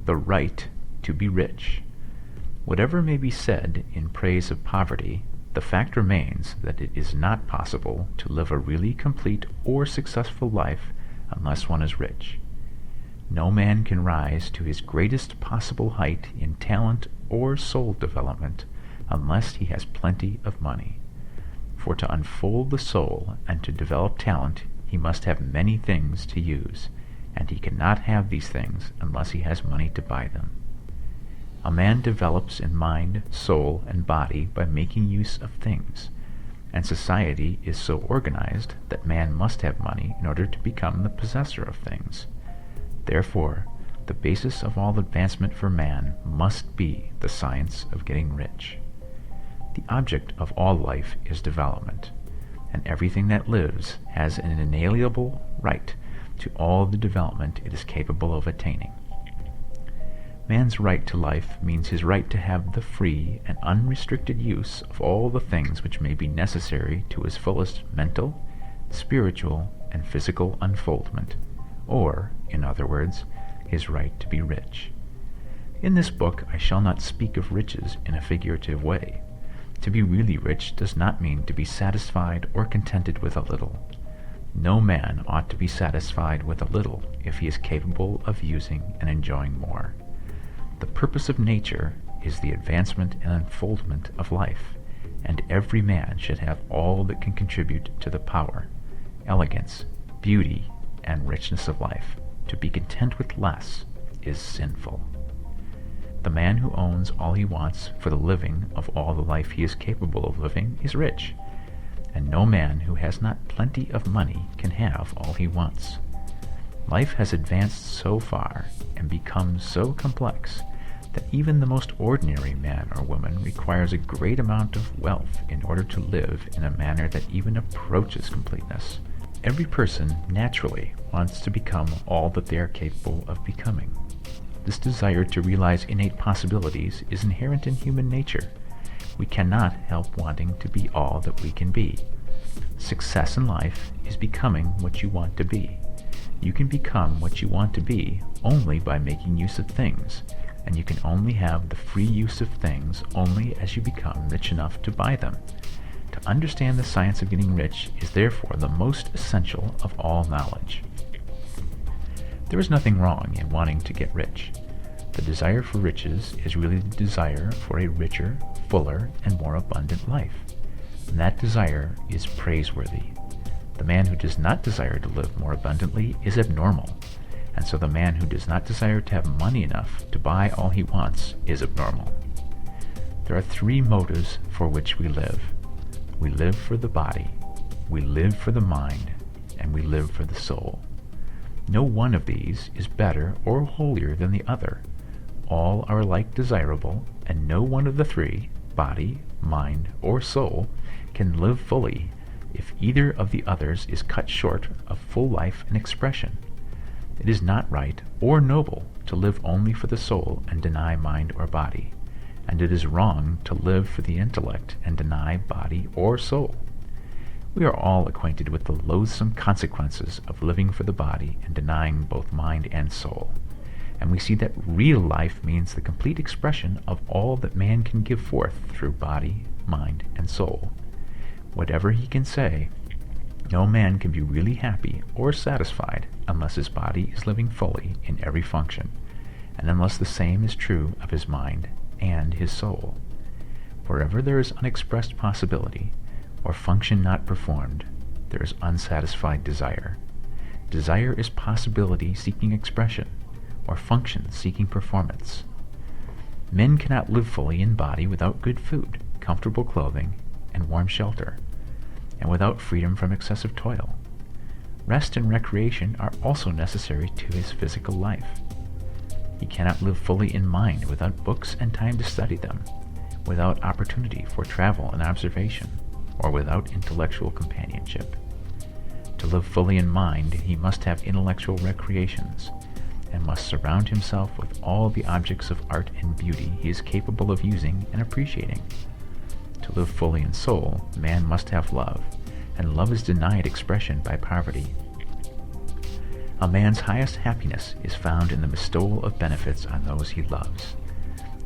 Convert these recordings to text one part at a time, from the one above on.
the right to be rich. Whatever may be said in praise of poverty, the fact remains that it is not possible to live a really complete or successful life unless one is rich. No man can rise to his greatest possible height in talent or soul development unless he has plenty of money. For to unfold the soul and to develop talent, he must have many things to use, and he cannot have these things unless he has money to buy them. A man develops in mind, soul, and body by making use of things, and society is so organized that man must have money in order to become the possessor of things. Therefore, the basis of all advancement for man must be the science of getting rich. The object of all life is development, and everything that lives has an inalienable right to all the development it is capable of attaining. Man's right to life means his right to have the free and unrestricted use of all the things which may be necessary to his fullest mental, spiritual, and physical unfoldment, or, in other words, his right to be rich. In this book I shall not speak of riches in a figurative way. To be really rich does not mean to be satisfied or contented with a little. No man ought to be satisfied with a little if he is capable of using and enjoying more. The purpose of nature is the advancement and unfoldment of life, and every man should have all that can contribute to the power, elegance, beauty, and richness of life. To be content with less is sinful. The man who owns all he wants for the living of all the life he is capable of living is rich, and no man who has not plenty of money can have all he wants. Life has advanced so far and become so complex that even the most ordinary man or woman requires a great amount of wealth in order to live in a manner that even approaches completeness. Every person naturally wants to become all that they are capable of becoming. This desire to realize innate possibilities is inherent in human nature. We cannot help wanting to be all that we can be. Success in life is becoming what you want to be. You can become what you want to be only by making use of things, and you can only have the free use of things only as you become rich enough to buy them. To understand the science of getting rich is therefore the most essential of all knowledge. There is nothing wrong in wanting to get rich. The desire for riches is really the desire for a richer, fuller, and more abundant life, and that desire is praiseworthy. The man who does not desire to live more abundantly is abnormal, and so the man who does not desire to have money enough to buy all he wants is abnormal. There are three motives for which we live. We live for the body, we live for the mind, and we live for the soul. No one of these is better or holier than the other. All are alike desirable, and no one of the three, body, mind, or soul, can live fully if either of the others is cut short of full life and expression. It is not right or noble to live only for the soul and deny mind or body, and it is wrong to live for the intellect and deny body or soul. We are all acquainted with the loathsome consequences of living for the body and denying both mind and soul, and we see that real life means the complete expression of all that man can give forth through body, mind, and soul. Whatever he can say, no man can be really happy or satisfied unless his body is living fully in every function, and unless the same is true of his mind and his soul. Wherever there is unexpressed possibility, or function not performed, there is unsatisfied desire. Desire is possibility seeking expression, or function seeking performance. Men cannot live fully in body without good food, comfortable clothing, and warm shelter, and without freedom from excessive toil. Rest and recreation are also necessary to his physical life. He cannot live fully in mind without books and time to study them, without opportunity for travel and observation, or without intellectual companionship. To live fully in mind, he must have intellectual recreations, and must surround himself with all the objects of art and beauty he is capable of using and appreciating. To live fully in soul, man must have love, and love is denied expression by poverty. A man's highest happiness is found in the bestowal of benefits on those he loves.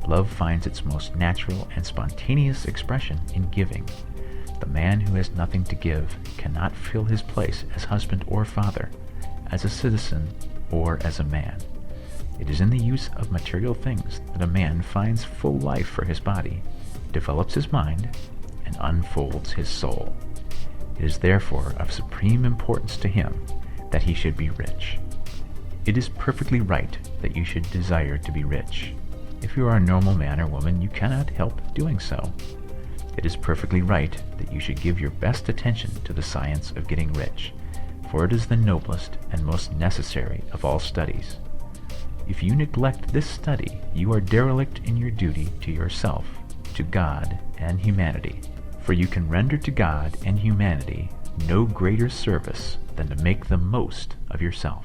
Love finds its most natural and spontaneous expression in giving. The man who has nothing to give cannot fill his place as husband or father, as a citizen, or as a man. It is in the use of material things that a man finds full life for his body, develops his mind, and unfolds his soul. It is therefore of supreme importance to him that he should be rich. It is perfectly right that you should desire to be rich. If you are a normal man or woman, you cannot help doing so. It is perfectly right that you should give your best attention to the science of getting rich, for it is the noblest and most necessary of all studies. If you neglect this study, you are derelict in your duty to yourself, to God, and humanity, for you can render to God and humanity no greater service than to make the most of yourself.